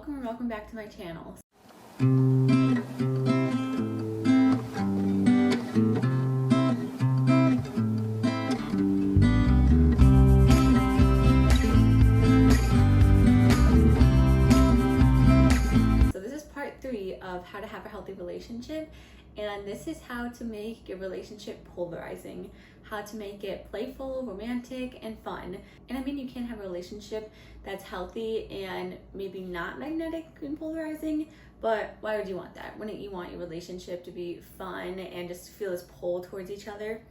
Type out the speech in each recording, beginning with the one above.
Welcome or welcome back to my channel. So this is part 3 of how to have a healthy relationship, and this is how to make your relationship polarizing, how to make it playful, romantic, and fun. And I mean, you can have a relationship that's healthy and maybe not magnetic and polarizing, but why would you want that? Wouldn't you want your relationship to be fun and just feel this pull towards each other?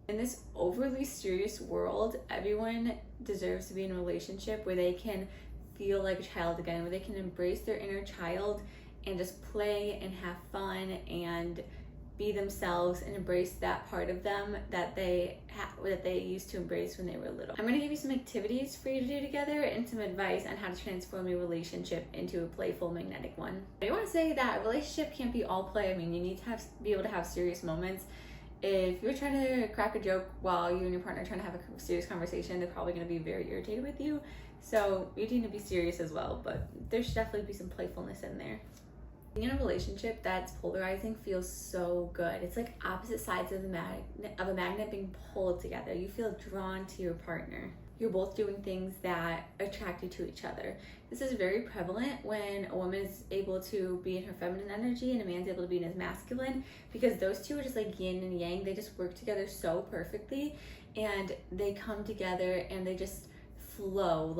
In this overly serious world, everyone deserves to be in a relationship where they can feel like a child again, where they can embrace their inner child and just play and have fun and be themselves and embrace that part of them that they used to embrace when they were little. I'm going to give you some activities for you to do together and some advice on how to transform your relationship into a playful, magnetic one. I want to say that a relationship can't be all play. I mean, you need to be able to have serious moments. If you're trying to crack a joke while you and your partner are trying to have a serious conversation, they're probably going to be very irritated with you. So you need to be serious as well, but there should definitely be some playfulness in there. Being in a relationship that's polarizing feels so good. It's like opposite sides of a magnet being pulled together. You feel drawn to your partner. You're both doing things that attract you to each other. This is very prevalent when a woman is able to be in her feminine energy and a man's able to be in his masculine, because those two are just like yin and yang. They just work together so perfectly, and they come together and they just flow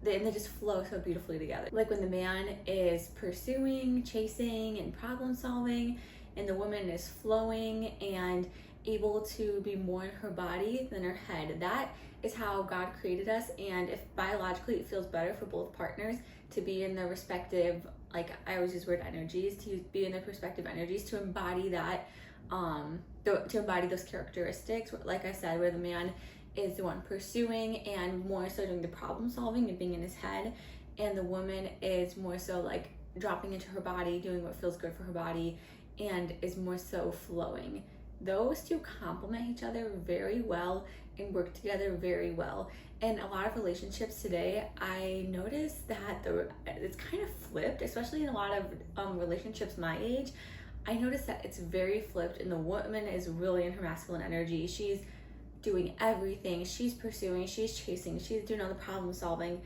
they just flow so beautifully together. Like when the man is pursuing, chasing, and problem solving, and the woman is flowing and able to be more in her body than her head. That is how God created us, and if biologically it feels better for both partners to be in their respective, like I always use word energies, to be in their respective energies, to embody that, to embody those characteristics, like I said, where the man is the one pursuing and more so doing the problem solving and being in his head, and the woman is more so like dropping into her body, doing what feels good for her body, and is more so flowing. Those two complement each other very well and work together very well. And a lot of relationships today, I noticed that it's kind of flipped, especially in a lot of relationships my age. I noticed that it's very flipped, and the woman is really in her masculine energy. She's doing everything. She's pursuing, she's chasing, she's doing all the problem solving,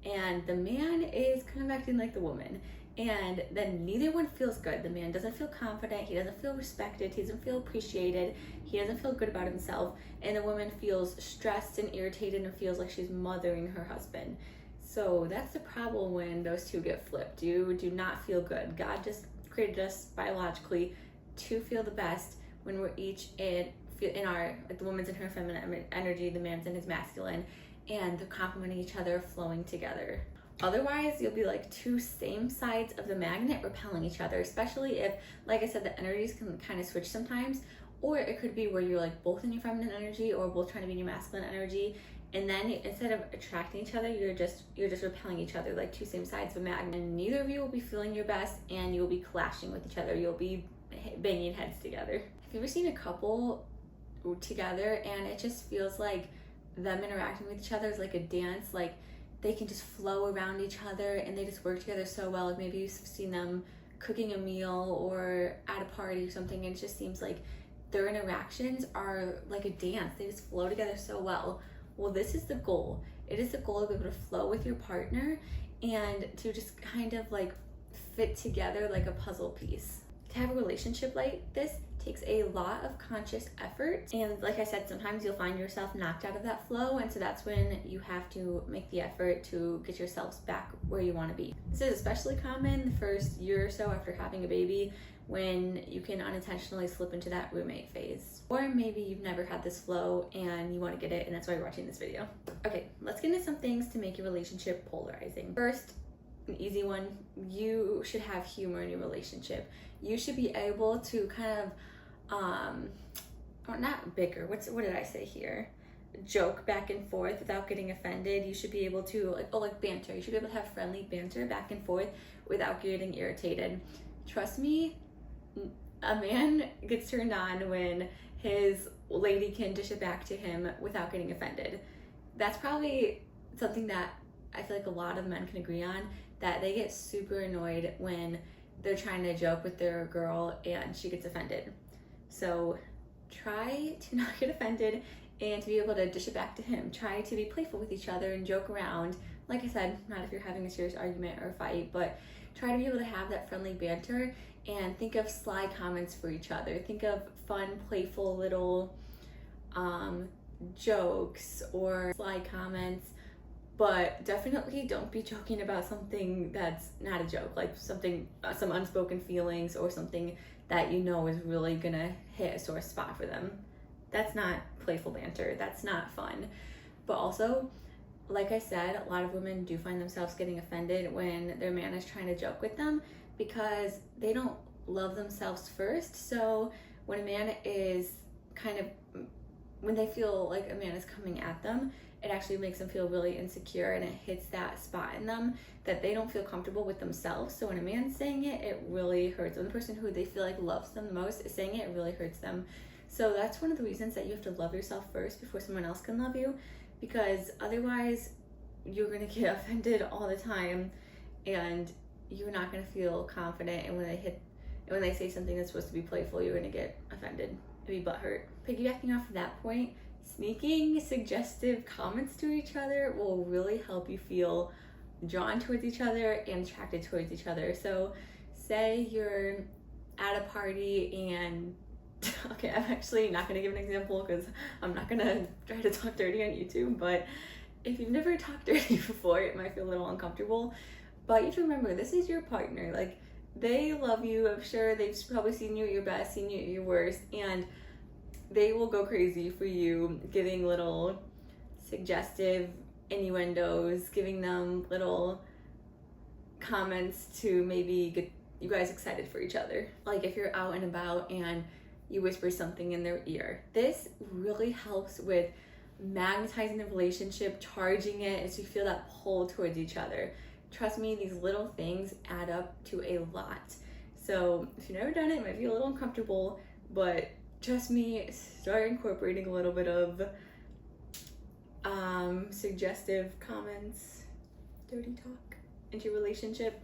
and the man is kind of acting like the woman. And then neither one feels good. The man doesn't feel confident, he doesn't feel respected, he doesn't feel appreciated, he doesn't feel good about himself, and the woman feels stressed and irritated and feels like she's mothering her husband. So that's the problem when those two get flipped. You do not feel good. God just created us biologically to feel the best when we're each in our, like the woman's in her feminine energy, the man's in his masculine, and they're complementing each other, flowing together. Otherwise, you'll be like two same sides of the magnet repelling each other, especially if, like I said, the energies can kind of switch sometimes, or it could be where you're like both in your feminine energy or both trying to be in your masculine energy, and then instead of attracting each other, you're just repelling each other, like two same sides of a magnet. And neither of you will be feeling your best, and you'll be clashing with each other. You'll be banging heads together. Have you ever seen a couple together and it just feels like them interacting with each other is like a dance? Like they can just flow around each other and they just work together so well. Like maybe you've seen them cooking a meal or at a party or something, and it just seems like their interactions are like a dance. They just flow together so well. Well, this is the goal. It is the goal to be able to flow with your partner and to just kind of like fit together like a puzzle piece. To have a relationship like this takes a lot of conscious effort, and like I said, sometimes you'll find yourself knocked out of that flow, and so that's when you have to make the effort to get yourselves back where you want to be. This is especially common the first year or so after having a baby, when you can unintentionally slip into that roommate phase. Or maybe you've never had this flow and you want to get it, and that's why you're watching this video. Okay, let's get into some things to make your relationship polarizing. First, an easy one, you should have humor in your relationship. You should be able to kind of or not bicker, what did I say here? Joke back and forth without getting offended. You should be able to like banter. You should be able to have friendly banter back and forth without getting irritated. Trust me, a man gets turned on when his lady can dish it back to him without getting offended. That's probably something that I feel like a lot of men can agree on. that they get super annoyed when they're trying to joke with their girl and she gets offended. So try to not get offended and to be able to dish it back to him. Try to be playful with each other and joke around. Like I said, not if you're having a serious argument or fight, but try to be able to have that friendly banter and think of sly comments for each other. Think of fun, playful little jokes or sly comments, but definitely don't be joking about something that's not a joke, like something, some unspoken feelings or something that you know is really gonna hit a sore spot for them. That's not playful banter, that's not fun. But also, like I said, a lot of women do find themselves getting offended when their man is trying to joke with them because they don't love themselves first. So when a man is when they feel like a man is coming at them, it actually makes them feel really insecure, and it hits that spot in them that they don't feel comfortable with themselves. So when a man's saying it, it really hurts. When the person who they feel like loves them the most is saying it, it really hurts them. So that's one of the reasons that you have to love yourself first before someone else can love you, because otherwise you're gonna get offended all the time and you're not gonna feel confident, and when they say something that's supposed to be playful, you're gonna get offended and be butthurt. Piggybacking off of that point, sneaking suggestive comments to each other will really help you feel drawn towards each other and attracted towards each other. So say you're at a party and okay, I'm actually not going to give an example because I'm not going to try to talk dirty on YouTube, but if you've never talked dirty before, it might feel a little uncomfortable. But you have to remember, this is your partner. Like, they love you. I'm sure they've probably seen you at your best, seen you at your worst, and they will go crazy for you, giving little suggestive innuendos, giving them little comments to maybe get you guys excited for each other. Like if you're out and about and you whisper something in their ear. This really helps with magnetizing the relationship, charging it, as you feel that pull towards each other. Trust me, these little things add up to a lot. So if you've never done it, it might be a little uncomfortable, but trust me, start incorporating a little bit of suggestive comments, dirty talk into your relationship.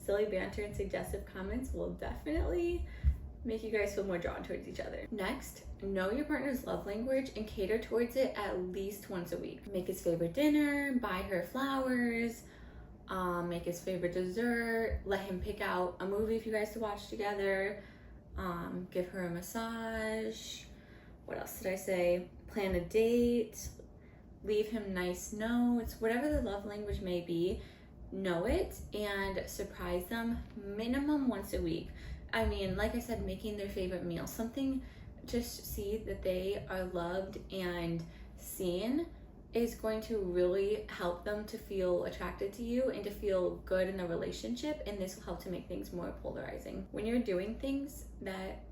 Silly banter and suggestive comments will definitely make you guys feel more drawn towards each other. Next, know your partner's love language and cater towards it at least once a week. Make his favorite dinner, buy her flowers, make his favorite dessert, let him pick out a movie for you guys to watch together, give her a massage. What else did I say? Plan a date, leave him nice notes, whatever the love language may be, know it and surprise them minimum once a week. I mean, like I said, making their favorite meal, something just see that they are loved and seen is going to really help them to feel attracted to you and to feel good in the relationship, and this will help to make things more polarizing. When you're doing things that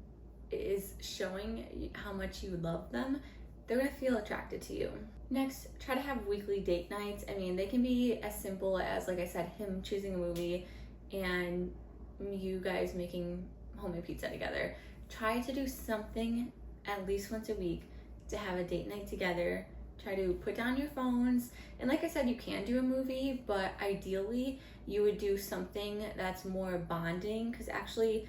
is showing how much you love them, they're gonna feel attracted to you. Next, try to have weekly date nights. I mean, they can be as simple as, like I said, him choosing a movie and you guys making homemade pizza together. Try to do something at least once a week to have a date night together. Try to put down your phones, and like I said, you can do a movie, but ideally you would do something that's more bonding, because actually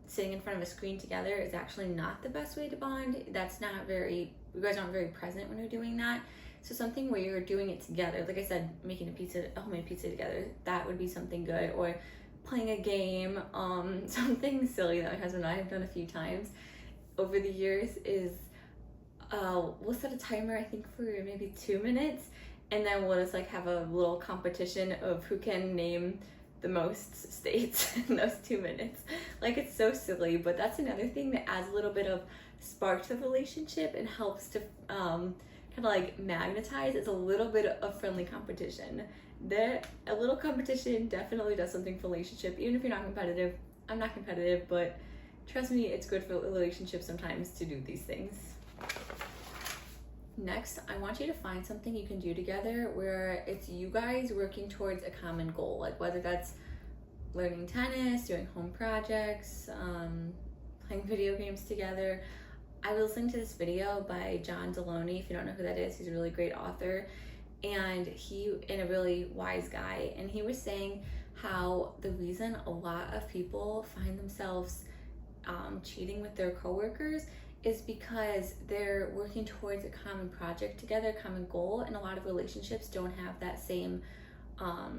sitting in front of a screen together is actually not the best way to bond. That's not very, you guys aren't very present when you're doing that. So something where you're doing it together, like I said, making a homemade pizza together, that would be something good. Or playing a game, something silly that my husband and I have done a few times over the years is we'll set a timer, I think, for maybe 2 minutes, and then we'll just like have a little competition of who can name the most states in those 2 minutes. Like, it's so silly, but that's another thing that adds a little bit of spark to the relationship and helps to kind of like magnetize. It's a little bit of friendly competition. A little competition definitely does something for relationship, even if you're not competitive. I'm not competitive, but trust me, it's good for relationships sometimes to do these things. Next, I want you to find something you can do together where it's you guys working towards a common goal, like whether that's learning tennis, doing home projects, playing video games together. I was listening to this video by John Deloney. If you don't know who that is, he's a really great author. and a really wise guy, and he was saying how the reason a lot of people find themselves cheating with their coworkers is because they're working towards a common project together, a common goal, and a lot of relationships don't have that same I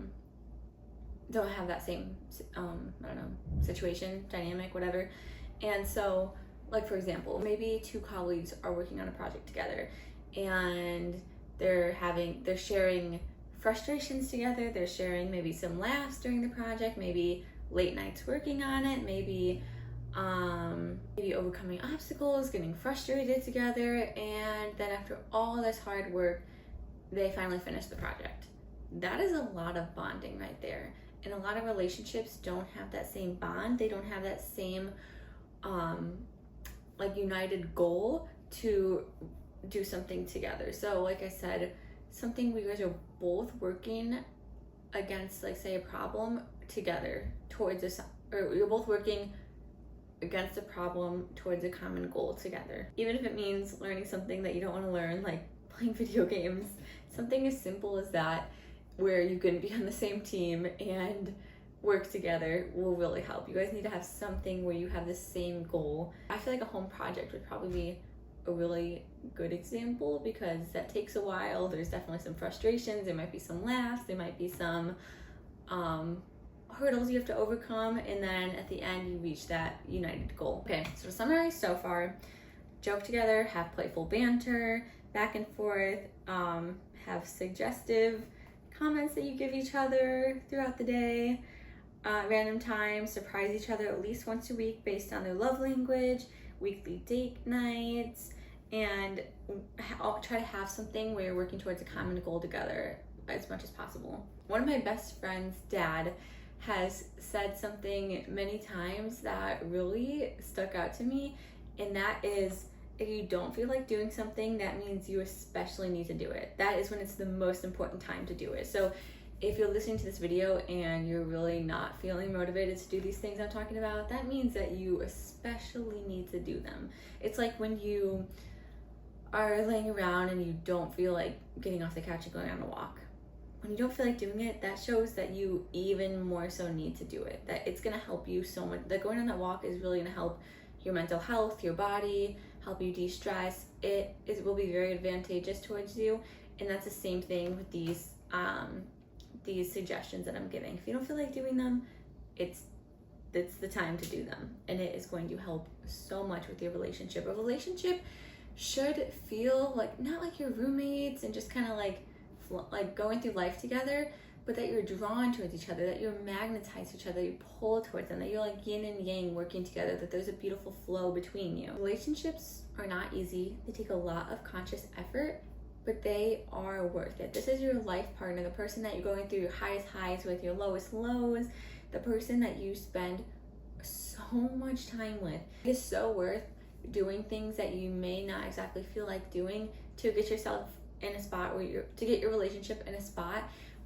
don't know, situation, dynamic, whatever. And so, like, for example, maybe two colleagues are working on a project together, and they're sharing frustrations together, they're sharing maybe some laughs during the project, maybe late nights working on it, maybe overcoming obstacles, getting frustrated together, and then after all this hard work, they finally finish the project. That is a lot of bonding right there. And a lot of relationships don't have that same bond. They don't have that same like united goal to do something together. So like I said, something where you guys are both working against, like, say, a problem together towards or you're both working against a problem towards a common goal together. Even if it means learning something that you don't want to learn, like playing video games, something as simple as that, where you can be on the same team and work together, will really help. You guys need to have something where you have the same goal. I feel like a home project would probably be a really good example, because that takes a while. There's definitely some frustrations, there might be some laughs, there might be some hurdles you have to overcome, and then at the end you reach that united goal. Okay, so to summarize so far, joke together, have playful banter, back and forth, have suggestive comments that you give each other throughout the day, random times, surprise each other at least once a week based on their love language, weekly date nights, and I'll try to have something where you're working towards a common goal together as much as possible. One of my best friend's dad has said something many times that really stuck out to me, and that is, if you don't feel like doing something, that means you especially need to do it. That is when it's the most important time to do it. So if you're listening to this video and you're really not feeling motivated to do these things I'm talking about, that means that you especially need to do them. It's like when you are laying around and you don't feel like getting off the couch and going on a walk. When you don't feel like doing it, that shows that you even more so need to do it. That it's gonna help you so much. That going on that walk is really gonna help your mental health, your body, help you de-stress. It will be very advantageous towards you. And that's the same thing with these suggestions that I'm giving. If you don't feel like doing them, it's the time to do them, and it is going to help so much with your relationship. A relationship should feel like, not like your roommates and just kind of like going through life together, but that you're drawn towards each other, that you're magnetized to each other, you pull towards them, that you're like yin and yang working together, that there's a beautiful flow between you. Relationships are not easy. They take a lot of conscious effort, but they are worth it. This is your life partner, the person that you're going through your highest highs with, your lowest lows, the person that you spend so much time with. It is so worth doing things that you may not exactly feel like doing to get yourself in a spot where to get your relationship in a spot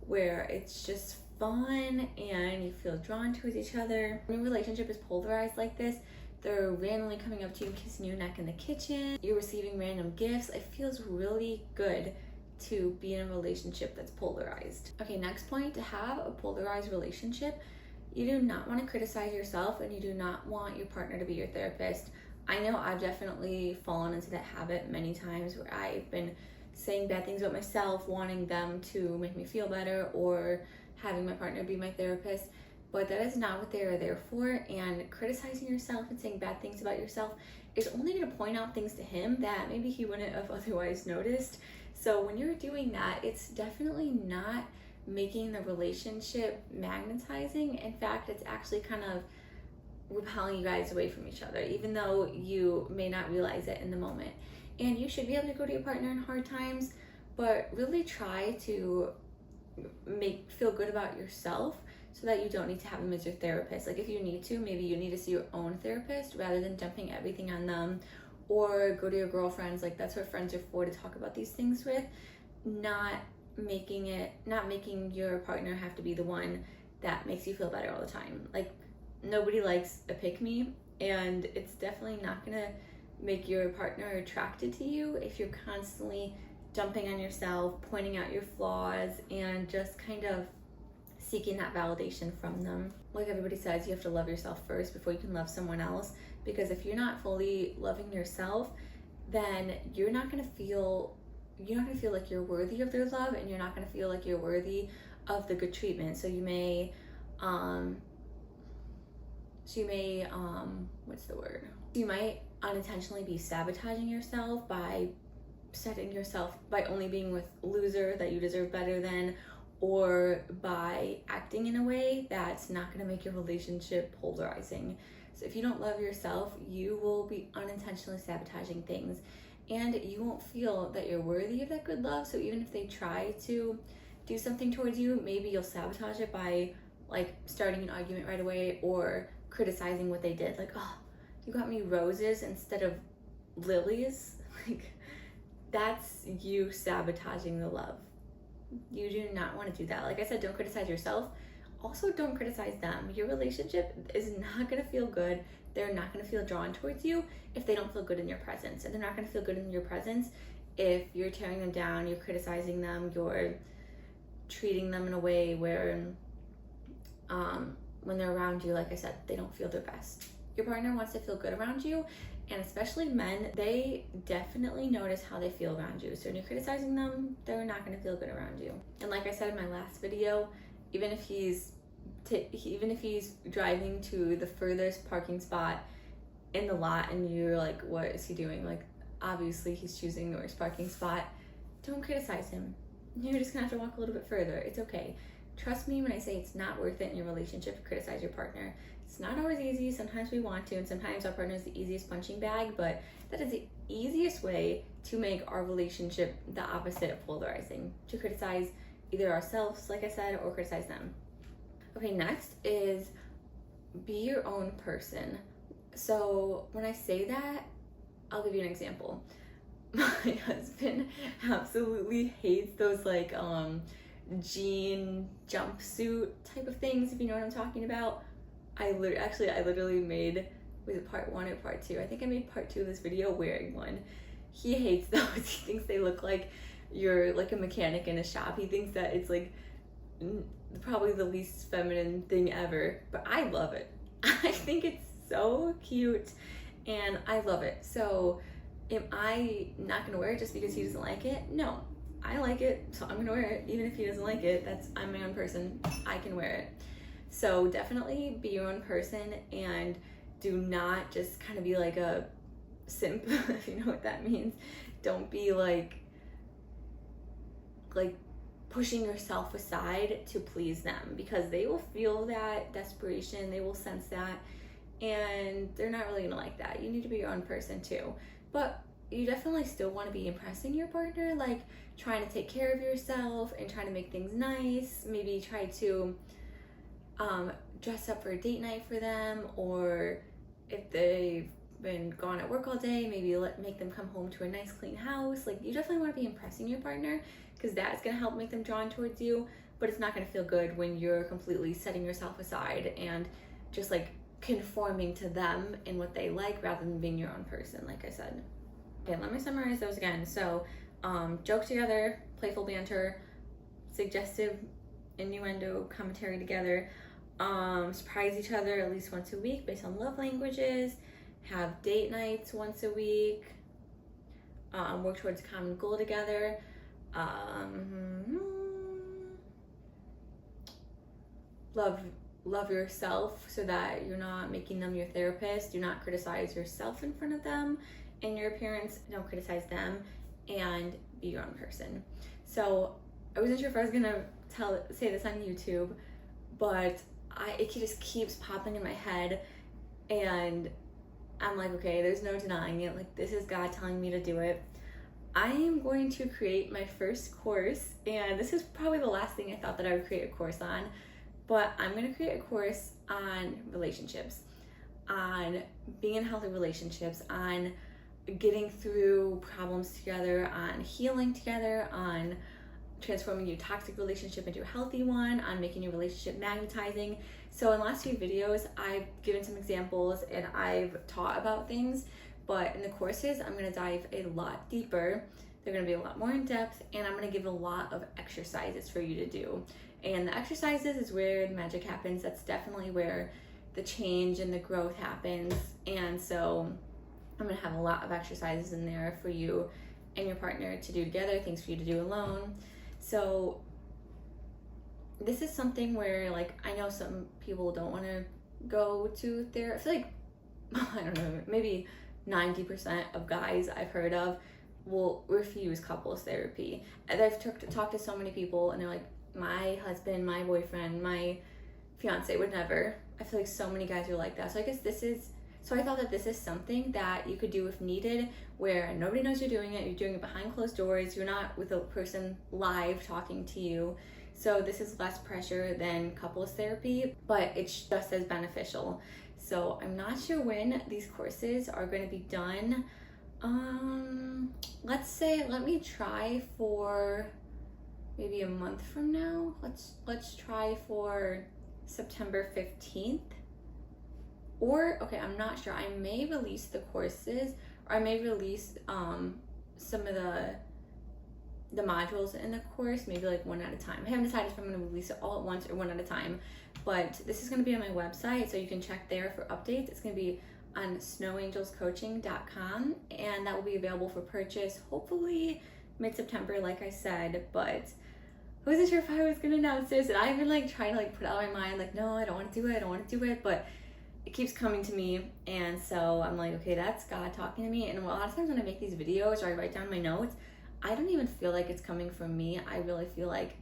where it's just fun and you feel drawn towards each other. When your relationship is polarized like this, they're randomly coming up to you and kissing your neck in the kitchen, you're receiving random gifts. It feels really good to be in a relationship that's polarized. Okay, next point, to have a polarized relationship, you do not want to criticize yourself, and you do not want your partner to be your therapist. I know I've definitely fallen into that habit many times, where I've been saying bad things about myself, wanting them to make me feel better, or having my partner be my therapist, but that is not what they are there for. And criticizing yourself and saying bad things about yourself is only going to point out things to him that maybe he wouldn't have otherwise noticed. So when you're doing that, it's definitely not making the relationship magnetizing. In fact, it's actually kind of repelling you guys away from each other, even though you may not realize it in the moment. And you should be able to go to your partner in hard times, but really try to feel good about yourself, so that you don't need to have them as your therapist. Like, if you need to, maybe you need to see your own therapist rather than dumping everything on them, or go to your girlfriends. Like, that's what friends are for, to talk about these things with, not making your partner have to be the one that makes you feel better all the time. Like, nobody likes a pick-me, and it's definitely not gonna make your partner attracted to you if you're constantly jumping on yourself, pointing out your flaws, and just kind of seeking that validation from them. Like everybody says, you have to love yourself first before you can love someone else, because if you're not fully loving yourself, then you're not going to feel like you're worthy of their love, and you're not going to feel like you're worthy of the good treatment. So you may you might unintentionally be sabotaging yourself by only being with loser that you deserve better than, or by acting in a way that's not going to make your relationship polarizing. So if you don't love yourself, you will be unintentionally sabotaging things, and you won't feel that you're worthy of that good love. So even if they try to do something towards you, maybe you'll sabotage it by like starting an argument right away, or criticizing what they did. Like, oh, you got me roses instead of lilies. Like, that's you sabotaging the love. You do not want to do that. Like I said, don't criticize yourself. Also, don't criticize them. Your relationship is not going to feel good. They're not going to feel drawn towards you if they don't feel good in your presence. And they're not going to feel good in your presence if you're tearing them down, you're criticizing them, you're treating them in a way where when they're around you, like I said, they don't feel their best. Your partner wants to feel good around you, and especially men, they definitely notice how they feel around you. So when you're criticizing them, they're not going to feel good around you. And like I said in my last video, even if he's driving to the furthest parking spot in the lot and you're like, what is he doing? Like, obviously he's choosing the worst parking spot. Don't criticize him. You're just gonna have to walk a little bit further. It's okay. Trust me when I say it's not worth it in your relationship to criticize your partner. It's not always easy. Sometimes we want to, and sometimes our partner is the easiest punching bag, but that is the easiest way to make our relationship the opposite of polarizing, to criticize either ourselves, like I said, or criticize them. Okay, next is be your own person. So when I say that, I'll give you an example. My husband absolutely hates those like jean jumpsuit type of things, if you know what I'm talking about. I literally made, was it part 1 or part 2? I think I made part 2 of this video wearing one. He hates those. He thinks they look like you're like a mechanic in a shop. He thinks that it's like probably the least feminine thing ever, but I love it. I think it's so cute and I love it. So am I not gonna wear it just because he doesn't like it? No, I like it, so I'm gonna wear it even if he doesn't like it. I'm my own person, I can wear it. So definitely be your own person, and do not just kind of be like a simp, if you know what that means. Don't be like pushing yourself aside to please them, because they will feel that desperation, they will sense that, and they're not really gonna like that. You need to be your own person too. But you definitely still want to be impressing your partner, like trying to take care of yourself and trying to make things nice. Maybe try to dress up for a date night for them, or if they've been gone at work all day, maybe make them come home to a nice clean house. Like, you definitely want to be impressing your partner, because that's going to help make them drawn towards you. But it's not going to feel good when you're completely setting yourself aside and just like conforming to them and what they like rather than being your own person, like I said. Okay, let me summarize those again. So joke together, playful banter, suggestive innuendo commentary together, surprise each other at least once a week based on love languages, have date nights once a week, work towards a common goal together, love yourself so that you're not making them your therapist. Do not criticize yourself in front of them and your appearance. Don't criticize them, and be your own person. So I wasn't sure if I was gonna say this on YouTube, but it just keeps popping in my head, and I'm like, okay, there's no denying it. Like, this is God telling me to do it. I am going to create my first course, and this is probably the last thing I thought that I would create a course on, but I'm going to create a course on relationships, on being in healthy relationships, on getting through problems together, on healing together, on transforming your toxic relationship into a healthy one, on making your relationship magnetizing. So in the last few videos, I've given some examples and I've taught about things, but in the courses, I'm going to dive a lot deeper. They're gonna be a lot more in depth, and I'm gonna give a lot of exercises for you to do. And the exercises is where the magic happens. That's definitely where the change and the growth happens. And so I'm gonna have a lot of exercises in there for you and your partner to do together, things for you to do alone. So this is something where, like, I know some people don't want to go to therapy. I feel like, I don't know, maybe 90% of guys I've heard of will refuse couples therapy. And I've talked to so many people, and they're like, my husband, my boyfriend, my fiance would never. I feel like so many guys are like that. So I guess I thought that this is something that you could do if needed, where nobody knows you're doing it behind closed doors, you're not with a person live talking to you. So this is less pressure than couples therapy, but it's just as beneficial. So I'm not sure when these courses are going to be done. Let me try for maybe a month from now. Let's try for September 15th. Or, okay, I'm not sure. I may release the courses, or I may release some of the modules in the course, maybe like one at a time. I haven't decided if I'm going to release it all at once or one at a time, but this is going to be on my website, so you can check there for updates. It's going to be on snowangelscoaching.com, and that will be available for purchase hopefully mid-September, like I said. But I wasn't sure if I was going to announce this, and I've been like trying to like put it out of my mind, like, no, I don't want to do it, but it keeps coming to me. And so I'm like, okay, that's God talking to me. And a lot of times when I make these videos or I write down my notes, I don't even feel like it's coming from me. I really feel like,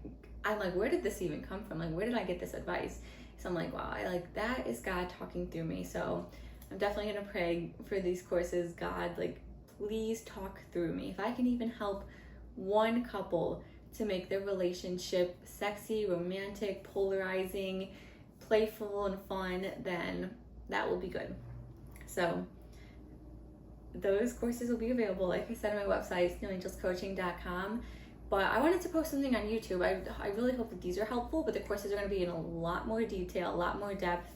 I'm like, where did this even come from? Like, where did I get this advice? So I'm like, wow, that is God talking through me. So I'm definitely gonna pray for these courses. God, like, please talk through me. If I can even help one couple to make their relationship sexy, romantic, polarizing, playful, and fun, then that will be good. So those courses will be available, like I said, on my website, snowangelscoaching.com. But I wanted to post something on YouTube. I really hope that these are helpful, but the courses are going to be in a lot more detail, a lot more depth,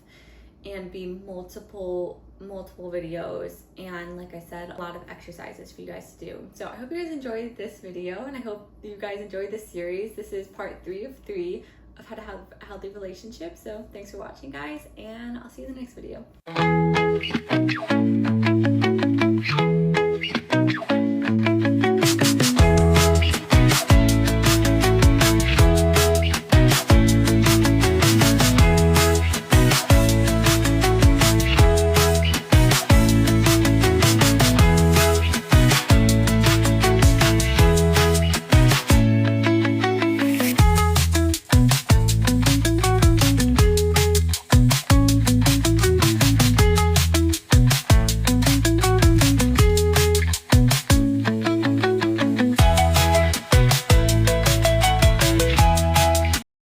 and be multiple videos, and like I said, a lot of exercises for you guys to do. So I hope you guys enjoyed this video, and I hope you guys enjoyed this series. This is part 3 of 3 of how to have a healthy relationship. So thanks for watching, guys, and I'll see you in the next video.